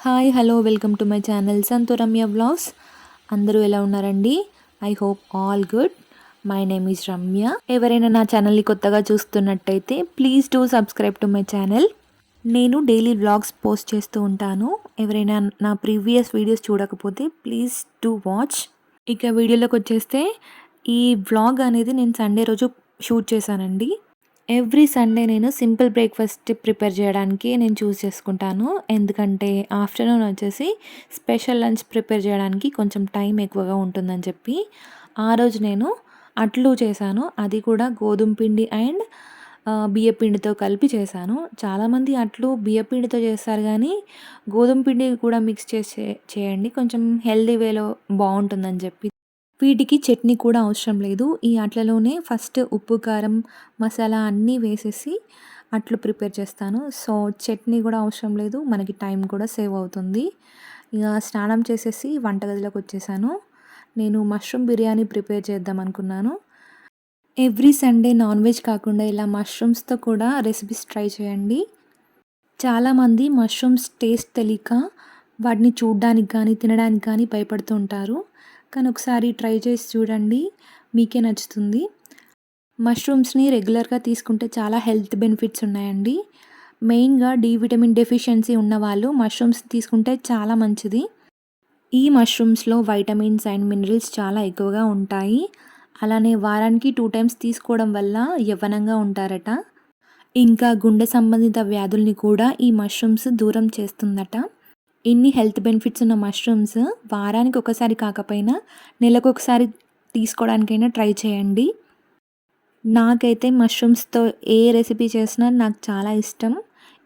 Hi hello welcome to my channel Santhu Ramya vlogs. అందరూ ఎలా ఉన్నారండి? I hope all good. My name is Ramya. ఎవరైనా నా ఛానల్ని కొత్తగా చూస్తున్నట్టయితే please do subscribe to my channel. నేను డైలీ వ్లాగ్స్ పోస్ట్ చేస్తూ ఉంటాను. ఎవరైనా నా ప్రీవియస్ వీడియోస్ చూడకపోతే ప్లీజ్ డూ వాచ్. ఇక వీడియోలోకి వచ్చేస్తే ఈ వ్లాగ్ అనేది నేను సండే రోజు షూట్ చేశానండి. ఎవ్రీ సండే నేను సింపుల్ బ్రేక్ఫాస్ట్ ప్రిపేర్ చేయడానికి నేను చూస్ చేసుకుంటాను. ఎందుకంటే ఆఫ్టర్నూన్ వచ్చేసి స్పెషల్ లంచ్ ప్రిపేర్ చేయడానికి కొంచెం టైం ఎక్కువగా ఉంటుందని చెప్పి ఆ రోజు నేను అట్లు చేశాను. అది కూడా గోధుమ పిండి అండ్ బియ్య పిండితో కలిపి చేశాను. చాలామంది అట్లు బియ్య పిండితో చేస్తారు కానీ గోధుమ పిండి కూడా మిక్స్ చేసి చేయండి, కొంచెం హెల్దీ వేలో బాగుంటుందని చెప్పి. వీటికి చట్నీ కూడా అవసరం లేదు. ఈ అట్లలోనే ఫస్ట్ ఉప్పు, కారం, మసాలా అన్నీ వేసేసి అట్లు ప్రిపేర్ చేస్తాను. సో చట్నీ కూడా అవసరం లేదు, మనకి టైం కూడా సేవ్ అవుతుంది. ఇక స్నానం చేసేసి వంటగదిలోకి వచ్చేసాను. నేను మష్రూమ్ బిర్యానీ ప్రిపేర్ చేద్దాం అనుకున్నాను. ఎవ్రీ సండే నాన్ వెజ్ కాకుండా ఇలా మష్రూమ్స్తో కూడా రెసిపీస్ ట్రై చేయండి. చాలామంది మష్రూమ్స్ టేస్ట్ తెలియక వాటిని చూడడానికి కానీ తినడానికి కానీ భయపడుతూ ఉంటారు. కానీ ఒకసారి ట్రై చేసి చూడండి, మీకే నచ్చుతుంది. మష్రూమ్స్ని రెగ్యులర్గా తీసుకుంటే చాలా హెల్త్ బెనిఫిట్స్ ఉన్నాయండి. మెయిన్గా డి విటమిన్ డెఫిషియన్సీ ఉన్నవాళ్ళు మష్రూమ్స్ తీసుకుంటే చాలా మంచిది. ఈ మష్రూమ్స్లో వైటమిన్స్ అండ్ మినరల్స్ చాలా ఎక్కువగా ఉంటాయి. అలానే వారానికి 2 టైమ్స్ తీసుకోవడం వల్ల యవ్వనంగా ఉంటారట. ఇంకా గుండె సంబంధిత వ్యాధుల్ని కూడా ఈ మష్రూమ్స్ దూరం చేస్తుందట. ఇన్ని హెల్త్ బెనిఫిట్స్ ఉన్న మష్రూమ్స్ వారానికి ఒకసారి కాకపోయినా నెలకొకసారి తీసుకోవడానికైనా ట్రై చేయండి. నాకైతే మష్రూమ్స్తో ఏ రెసిపీ చేసినా నాకు చాలా ఇష్టం.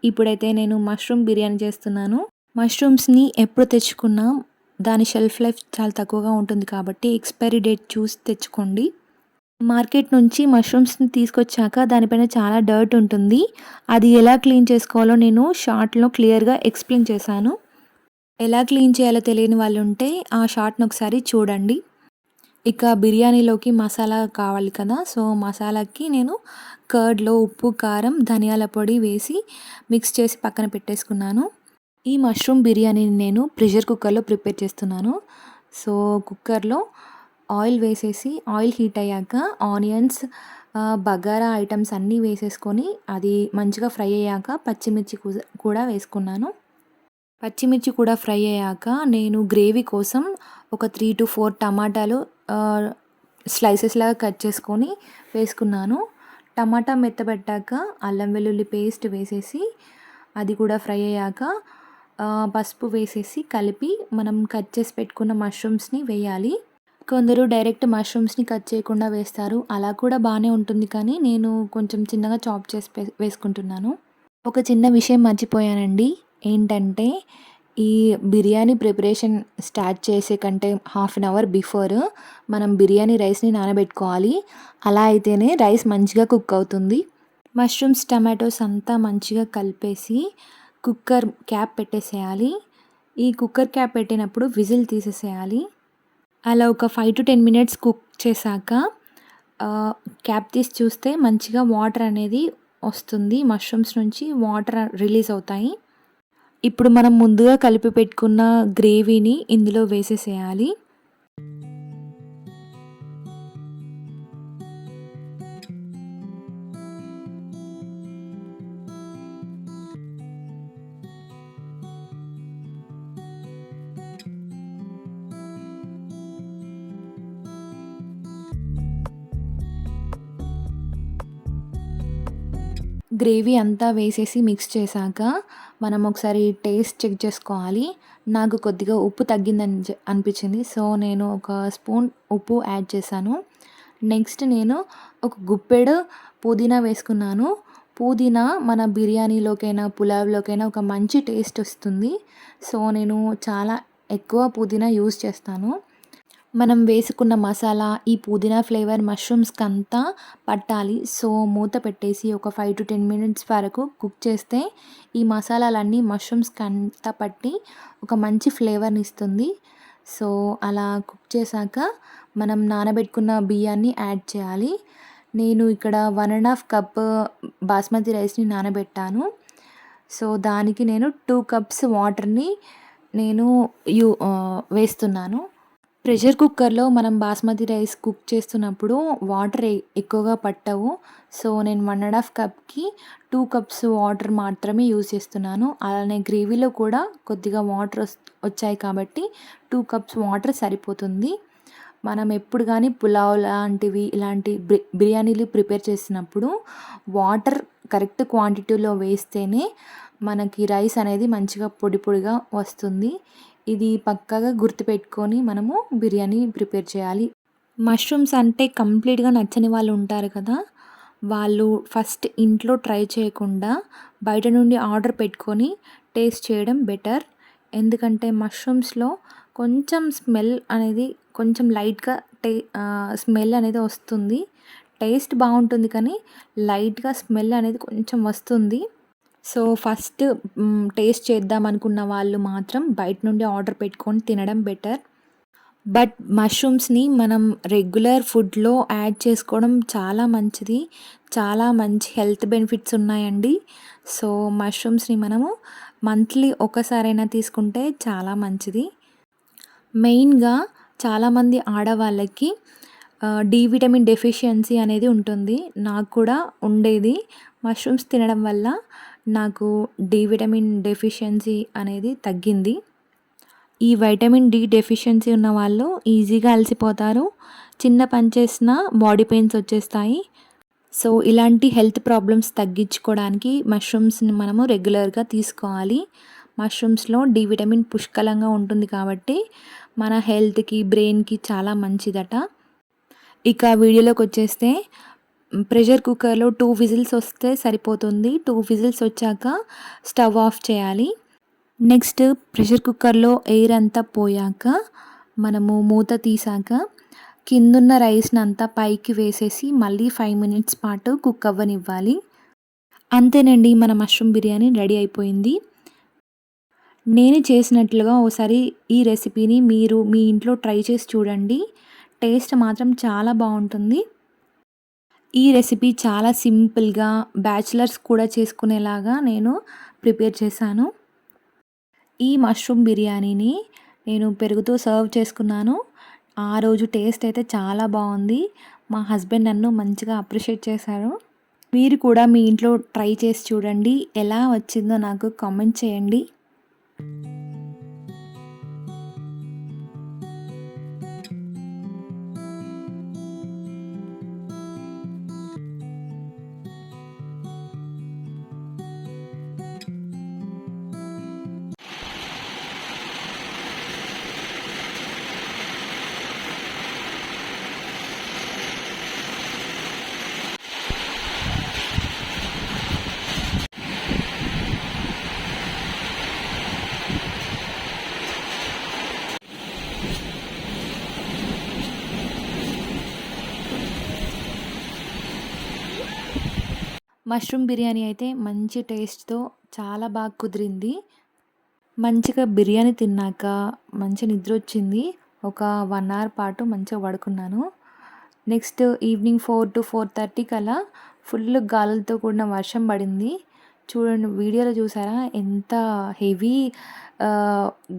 ఇప్పుడైతే నేను మష్రూమ్ బిర్యానీ చేస్తున్నాను. మష్రూమ్స్ని ఎప్పుడు తెచ్చుకున్నా దాని షెల్ఫ్ లైఫ్ చాలా తక్కువగా ఉంటుంది కాబట్టి ఎక్స్పైరీ డేట్ చూసి తెచ్చుకోండి. మార్కెట్ నుంచి మష్రూమ్స్ని తీసుకొచ్చాక దానిపైన చాలా డర్ట్ ఉంటుంది. అది ఎలా క్లీన్ చేసుకోవాలో నేను షార్ట్లో క్లియర్గా ఎక్స్ప్లెయిన్ చేశాను. ఎలా క్లీన్ చేయాలో తెలియని వాళ్ళు ఉంటే ఆ షార్ట్ని ఒకసారి చూడండి. ఇక బిర్యానీలోకి మసాలా కావాలి కదా, సో మసాలాకి నేను కర్డ్లో ఉప్పు, కారం, ధనియాల పొడి వేసి మిక్స్ చేసి పక్కన పెట్టేసుకున్నాను. ఈ మష్రూమ్ బిర్యానీని నేను ప్రెషర్ కుక్కర్లో ప్రిపేర్ చేస్తున్నాను. సో కుక్కర్లో ఆయిల్ వేసేసి ఆయిల్ హీట్ అయ్యాక ఆనియన్స్, బగారా ఐటమ్స్ అన్నీ వేసేసుకొని అది మంచిగా ఫ్రై అయ్యాక పచ్చిమిర్చి కూడా వేసుకున్నాను. పచ్చిమిర్చి కూడా ఫ్రై అయ్యాక నేను గ్రేవీ కోసం ఒక 3 to 4 టమాటాలు స్లైసెస్ లాగా కట్ చేసుకొని వేసుకున్నాను. టమాటా మెత్తబెట్టాక అల్లం వెల్లుల్లి పేస్ట్ వేసేసి అది కూడా ఫ్రై అయ్యాక పసుపు వేసేసి కలిపి మనం కట్ చేసి పెట్టుకున్న మష్రూమ్స్ని వేయాలి. కొందరు డైరెక్ట్ మష్రూమ్స్ని కట్ చేయకుండా వేస్తారు, అలా కూడా బాగానే ఉంటుంది. కానీ నేను కొంచెం చిన్నగా చాప్ చేసి వేసుకుంటున్నాను. ఒక చిన్న విషయం మర్చిపోయానండి. ఏంటంటే ఈ బిర్యానీ ప్రిపరేషన్ స్టార్ట్ చేసే కంటే హాఫ్ అన్ అవర్ బిఫోర్ మనం బిర్యానీ రైస్ని నానబెట్టుకోవాలి. అలా అయితేనే రైస్ మంచిగా కుక్ అవుతుంది. మష్రూమ్స్, టమాటోస్ అంతా మంచిగా కలిపేసి కుక్కర్ క్యాప్ పెట్టేసేయాలి. ఈ కుక్కర్ క్యాప్ పెట్టినప్పుడు విజిల్ తీసేసేయాలి. అలా ఒక 5 to 10 minutes కుక్ చేశాక క్యాప్ తీసి చూస్తే మంచిగా వాటర్ అనేది వస్తుంది. మష్రూమ్స్ నుంచి వాటర్ రిలీజ్ అవుతాయి. ఇప్పుడు మనం ముందుగా కలిపి పెట్టుకున్న గ్రేవీని ఇందులో వేసేసేయాలి. గ్రేవీ అంతా వేసేసి మిక్స్ చేశాక మనం ఒకసారి టేస్ట్ చెక్ చేసుకోవాలి. నాకు కొద్దిగా ఉప్పు తగ్గిందని అనిపించింది. సో నేను ఒక స్పూన్ ఉప్పు యాడ్ చేశాను. నెక్స్ట్ నేను ఒక గుప్పెడు పుదీనా వేసుకున్నాను. పుదీనా మన బిర్యానీలోకైనా పులావ్లోకైనా ఒక మంచి టేస్ట్ వస్తుంది. సో నేను చాలా ఎక్కువ పుదీనా యూజ్ చేస్తాను. మనం వేసుకున్న మసాలా ఈ పుదీనా ఫ్లేవర్ మష్రూమ్స్కి అంతా పట్టాలి. సో మూత పెట్టేసి ఒక 5 to 10 minutes వరకు కుక్ చేస్తే ఈ మసాలాలన్నీ మష్రూమ్స్కి అంతా పట్టి ఒక మంచి ఫ్లేవర్ని ఇస్తుంది. సో అలా కుక్ చేశాక మనం నానబెట్టుకున్న బియ్యాన్ని యాడ్ చేయాలి. నేను ఇక్కడ 1.5 cup బాస్మతి రైస్ని నానబెట్టాను. సో దానికి నేను 2 cups వాటర్ని నేను వేస్తున్నాను. ప్రెషర్ కుక్కర్‌లో మనం బాస్మతి రైస్ కుక్ చేస్తున్నప్పుడు వాటర్ ఎక్కువగా పట్టవు. సో, నేను 1 ½ కప్‌కి 2 కప్స్ వాటర్ మాత్రమే యూజ్ చేస్తున్నాను. అలానే గ్రేవీలో కూడా కొద్దిగా వాటర్ వచ్చాయి కాబట్టి 2 కప్స్ వాటర్ సరిపోతుంది. మనం ఎప్పుడు గానీ పులావ్ లాంటివి ఇలాంటి బిర్యానీలు ప్రిపేర్ చేసినప్పుడు వాటర్ కరెక్ట్ క్వాంటిటీలో వేస్తేనే మనకి రైస్ అనేది మంచిగా పొడి పొడిగా వస్తుంది. ఇది పక్కాగా గుర్తుపెట్టుకొని మనము బిర్యానీ ప్రిపేర్ చేయాలి. మష్రూమ్స్ అంటే కంప్లీట్‌గా నచ్చని వాళ్ళు ఉంటారు కదా! వాళ్ళు ఫస్ట్ ఇంట్లో ట్రై చేయకుండా బయట నుండి ఆర్డర్ పెట్టుకొని టేస్ట్ చేయడం బెటర్. ఎందుకంటే మష్రూమ్స్‌లో కొంచెం స్మెల్ అనేది కొంచెం లైట్‌గా స్మెల్ అనేది వస్తుంది. టేస్ట్ బావుంటుంది కానీ లైట్‌గా స్మెల్ అనేది కొంచెం వస్తుంది. సో, ఫస్ట్ టేస్ట్ చేద్దాం అనుకున్న వాళ్ళు మాత్రం బయట నుండి ఆర్డర్ పెట్టుకొని తినడం బెటర్. బట్ మష్రూమ్స్‌ని మనం రెగ్యులర్ ఫుడ్‌లో యాడ్ చేసుకోవడం చాలా మంచిది. చాలా మంచి హెల్త్ బెనిఫిట్స్ ఉన్నాయండి. సో, మష్రూమ్స్‌ని మనము మంత్లీ ఒకసారైనా తీసుకుంటే చాలా మంచిది. మెయిన్‌గా చాలామంది ఆడవాళ్ళకి డి విటమిన్ డెఫిషియన్సీ అనేది ఉంటుంది. నాకు కూడా ఉండేది. మష్రూమ్స్ తినడం వల్ల నాకు డి విటమిన్ డెఫిషియన్సీ అనేది తగ్గింది. ఈ వైటమిన్ డి డెఫిషియన్సీ ఉన్నవాళ్ళు ఈజీగా అలసిపోతారు. చిన్న పని చేసినా బాడీ పెయిన్స్ వచ్చేస్తాయి. సో, ఇలాంటి హెల్త్ ప్రాబ్లమ్స్ తగ్గించుకోవడానికి మష్రూమ్స్‌ని మనము రెగ్యులర్‌గా తీసుకోవాలి. మష్రూమ్స్‌లో డి విటమిన్ పుష్కలంగా ఉంటుంది కాబట్టి మన హెల్త్‌కి, బ్రెయిన్‌కి చాలా మంచిదట. ఇక వీడియోలోకొచ్చేస్తే ప్రెషర్ కుక్కర్‌లో 2 విజిల్స్ వస్తే సరిపోతుంది. 2 విజిల్స్ వచ్చాక స్టవ్ ఆఫ్ చేయాలి. నెక్స్ట్ ప్రెషర్ కుక్కర్‌లో ఎయిర్ అంతా పోయాక మనము మూత తీసాక కిందున్న రైస్‌నంతా పైకి వేసేసి మళ్ళీ 5 మినిట్స్ పాటు కుక్ అవ్వనివ్వాలి. అంతేనండి, మన మష్రూమ్ బిర్యానీ రెడీ అయిపోయింది. నేను చేసినట్లుగా ఓసారి ఈ రెసిపీని మీరు మీ ఇంట్లో ట్రై చేసి చూడండి. టేస్ట్ మాత్రం చాలా బావుంటుంది. ఈ రెసిపీ చాలా సింపుల్‌గా బ్యాచిలర్స్ కూడా చేసుకునేలాగా నేను ప్రిపేర్ చేశాను. ఈ మష్రూమ్ బిర్యానీని నేను పెరుగుతో సర్వ్ చేసుకున్నాను. ఆ రోజు టేస్ట్ అయితే చాలా బావుంది. మా హస్బెండ్ నన్ను మంచిగా అప్రిషియేట్ చేశారు. మీరు కూడా మీ ఇంట్లో ట్రై చేసి చూడండి. ఎలా వచ్చిందో నాకు కామెంట్ చేయండి. మష్రూమ్ బిర్యానీ అయితే మంచి టేస్ట్‌తో చాలా బాగా కుదిరింది. మంచిగా బిర్యానీ తిన్నాక మంచి నిద్రొచ్చింది. ఒక 1 అవర్ పాటు మంచిగా పడుకున్నాను. నెక్స్ట్ ఈవినింగ్ 4-4:30 కల్లా ఫుల్ గాలులతో కూడిన వర్షం పడింది. చూడండి, వీడియోలో చూసారా ఎంత హెవీ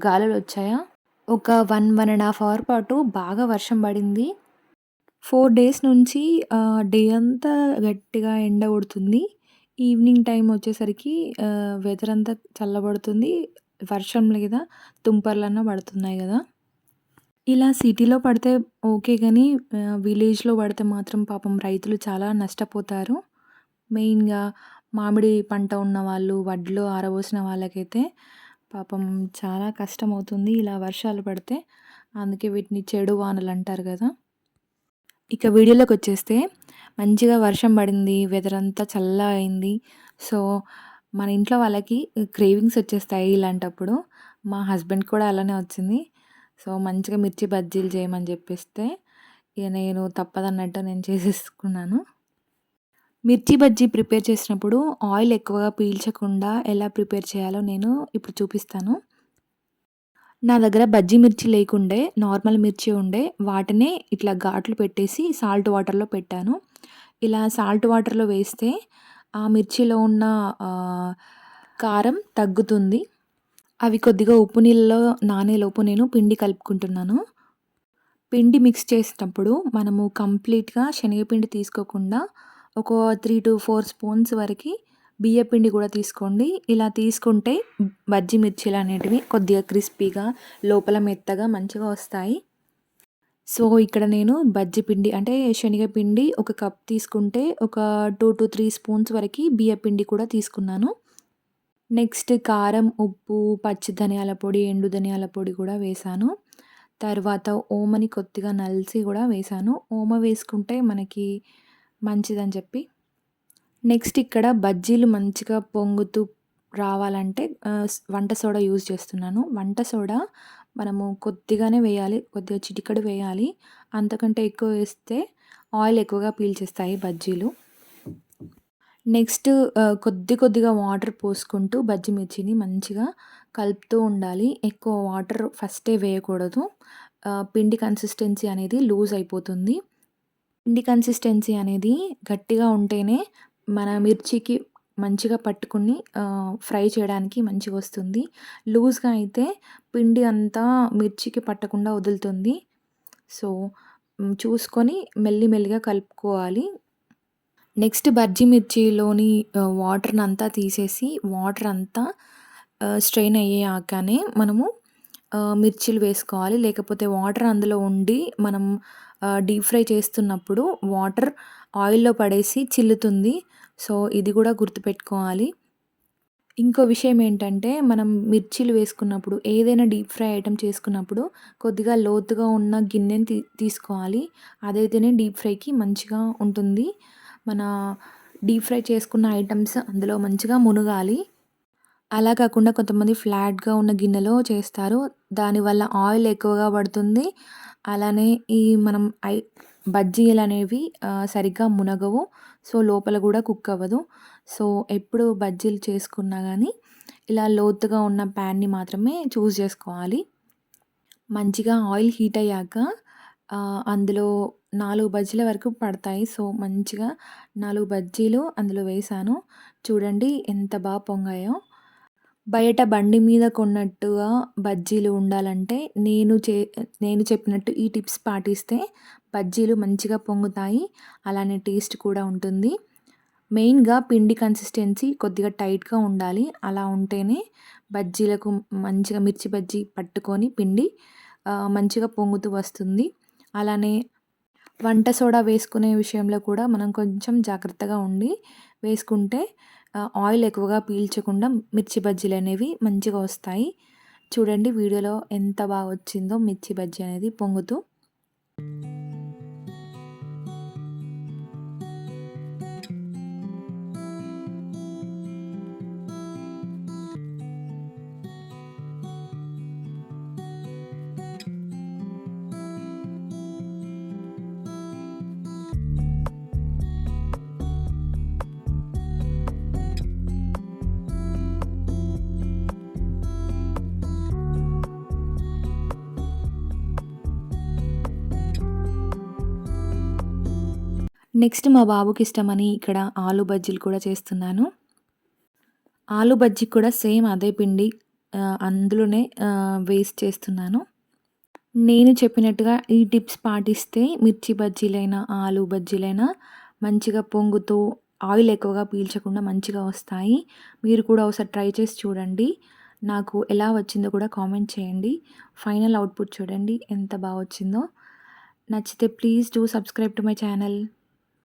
గాలులొచ్చాయో. ఒక 1 ½ అవర్ పాటు బాగా వర్షం పడింది. 4 డేస్ నుంచి డే అంతా గట్టిగా ఎండ కొడుతుంది. ఈవినింగ్ టైమ్ వచ్చేసరికి వెదర్ అంతా చల్లబడుతుంది. వర్షం లేదా తుంపర్లన్నా పడుతున్నాయి గదా! ఇలా సిటీలో పడితే ఓకే గానీ విలేజ్‌లో పడితే మాత్రం పాపం రైతులు చాలా నష్టపోతారు. మెయిన్‌గా మామిడి పంట ఉన్నవాళ్ళు, వడ్లు ఆరబోసిన వాళ్ళకైతే పాపం చాలా కష్టమవుతుంది ఇలా వర్షాలు పడితే. అందుకే వీటిని చెడు వానలంటారు గదా! ఇక వీడియోలోకొచ్చేస్తే మంచిగా వర్షం పడింది. వెదర్ అంతా చల్లగా అయింది. సో, మన ఇంట్లో వాళ్ళకి క్రేవింగ్స్ వచ్చేస్తాయి ఇలాంటప్పుడు. మా హస్బెండ్‌కి కూడా అలానే వచ్చింది. సో, మంచిగా మిర్చి బజ్జీలు చేయమని చెప్పిస్తే ఇక నేను తప్పదన్నట్టు నేను చేసేసుకున్నాను. మిర్చి బజ్జీ ప్రిపేర్ చేసినప్పుడు ఆయిల్ ఎక్కువగా పీల్చకుండా ఎలా ప్రిపేర్ చేయాలో నేను ఇప్పుడు చూపిస్తాను. నా దగ్గర బజ్జీ మిర్చి లేకుండే నార్మల్ మిర్చి ఉండే. వాటినే ఇట్లా ఘాట్లు పెట్టేసి సాల్ట్ వాటర్‌లో పెట్టాను. ఇలా సాల్ట్ వాటర్‌లో వేస్తే ఆ మిర్చిలో ఉన్న కారం తగ్గుతుంది. అవి కొద్దిగా ఉప్పు నీళ్ళలో నానేలోపు నేను పిండి కలుపుకుంటున్నాను. పిండి మిక్స్ చేసేటప్పుడు మనము కంప్లీట్‌గా శనగపిండి తీసుకోకుండా ఒక 3-4 స్పూన్స్ వరకి బియ్యపిండి కూడా తీసుకోండి. ఇలా తీసుకుంటే బజ్జీ మిర్చీలనేటివి కొద్దిగా క్రిస్పీగా, లోపల మెత్తగా మంచిగా వస్తాయి. సో, ఇక్కడ నేను బజ్జీ పిండి అంటే శనగపిండి ఒక కప్ తీసుకుంటే ఒక 2-3 స్పూన్స్ వరకి బియ్యపిండి కూడా తీసుకున్నాను. నెక్స్ట్ కారం, ఉప్పు, పచ్చి ధనియాల పొడి, ఎండు ధనియాల పొడి కూడా వేశాను. తర్వాత ఓమని కొద్దిగా నలిసి కూడా వేశాను. ఓమ వేసుకుంటే మనకి మంచిదని చెప్పి. నెక్స్ట్ ఇక్కడ బజ్జీలు మంచిగా పొంగుతూ రావాలంటే వంట సోడా యూజ్ చేస్తున్నాను. వంట సోడా మనము కొద్దిగానే వేయాలి. కొద్దిగా చిటికెడు వేయాలి. అంతకంటే ఎక్కువ వేస్తే ఆయిల్ ఎక్కువగా పీల్చేస్తాయి బజ్జీలు. నెక్స్ట్ కొద్దిగా వాటర్ పోసుకుంటూ బజ్జీ మిర్చిని మంచిగా కలుపుతూ ఉండాలి. ఎక్కువ వాటర్ ఫస్టే వేయకూడదు. పిండి కన్సిస్టెన్సీ అనేది లూజ్ అయిపోతుంది. పిండి కన్సిస్టెన్సీ అనేది గట్టిగా ఉంటేనే మన మిర్చికి మంచిగా పట్టుకుని ఫ్రై చేయడానికి మంచిగొస్తుంది. లూజ్‌గా అయితే పిండి అంతా మిర్చికి పట్టకుండా వదులుతుంది. సో, చూసుకొని మెల్లిగా కలుపుకోవాలి. నెక్స్ట్ బజ్జీ మిర్చిలోని వాటర్‌నంతా తీసేసి వాటరంతా స్ట్రెయిన్ అయ్యాకనే మనము మిర్చీలు వేసుకోవాలి. లేకపోతే వాటర్ అందులో ఉండి మనం డీప్ ఫ్రై చేస్తున్నప్పుడు వాటర్ ఆయిల్‌లో పడేసి చిల్లుతుంది. సో, ఇది కూడా గుర్తుపెట్టుకోవాలి. ఇంకో విషయం ఏంటంటే మనం మిర్చీలు వేసుకున్నప్పుడు ఏదైనా డీప్ ఫ్రై ఐటెమ్ చేసుకున్నప్పుడు కొద్దిగా లోతుగా ఉన్న గిన్నెని తీసుకోవాలి. అదైతేనే డీప్ ఫ్రైకి మంచిగా ఉంటుంది. మన డీప్ ఫ్రై చేసుకున్న ఐటెమ్స్ అందులో మంచిగా మునగాలి. అలా కాకుండా కొంతమంది ఫ్లాట్‌గా ఉన్న గిన్నెలో చేస్తారు. దానివల్ల ఆయిల్ ఎక్కువగా పడుతుంది. అలానే ఈ మనం బజ్జీలనేవి సరిగ్గా మునగవు. సో, లోపల కూడా కుక్ అవ్వదు. సో, ఎప్పుడు బజ్జీలు చేసుకున్నా గానీ ఇలా లోతుగా ఉన్న ప్యాన్‌ని మాత్రమే చూజ్ చేసుకోవాలి. మంచిగా ఆయిల్ హీట్ అయ్యాక అందులో 4 బజ్జీల వరకు పడతాయి. సో, మంచిగా 4 బజ్జీలు అందులో వేశాను. చూడండి ఎంత పొంగాయో. బయట బండి మీద కొన్నట్టుగా బజ్జీలు ఉండాలంటే నేను చెప్పినట్టు ఈ టిప్స్ పాటిస్తే బజ్జీలు మంచిగా పొంగుతాయి. అలానే టేస్ట్ కూడా ఉంటుంది. మెయిన్‌గా పిండి కన్సిస్టెన్సీ కొద్దిగా టైట్‌గా ఉండాలి. అలా ఉంటేనే బజ్జీలకు మంచిగా మిర్చి బజ్జీ పట్టుకొని పిండి మంచిగా పొంగుతూ వస్తుంది. అలానే వంట సోడా వేసుకునే విషయంలో కూడా మనం కొంచెం జాగ్రత్తగా ఉండి వేసుకుంటే ఆయిల్ ఎక్కువగా పీల్చకుండా మిర్చి బజ్జీలనేవి మంచిగా వస్తాయి. చూడండి వీడియోలో ఎంత బాగా వచ్చిందో మిర్చి బజ్జీ అనేది పొంగుతూ. నెక్స్ట్ మా బాబుకిష్టమని ఇక్కడ ఆలు బజ్జీలు కూడా చేస్తున్నాను. ఆలు బజ్జీకి కూడా సేమ్ అదే పిండి అందులోనే వేస్ట్ చేస్తున్నాను. నేను చెప్పినట్టుగా ఈ టిప్స్ పాటిస్తే మిర్చి బజ్జీలైనా, ఆలు బజ్జీలైనా మంచిగా పొంగుతూ ఆయిల్ ఎక్కువగా పీల్చకుండా మంచిగా వస్తాయి. మీరు కూడా ఒకసారి ట్రై చేసి చూడండి. నాకు ఎలా వచ్చిందో కూడా కామెంట్ చేయండి. ఫైనల్ అవుట్‌పుట్ చూడండి ఎంత వచ్చిందో. నచ్చితే please do subscribe to my channel.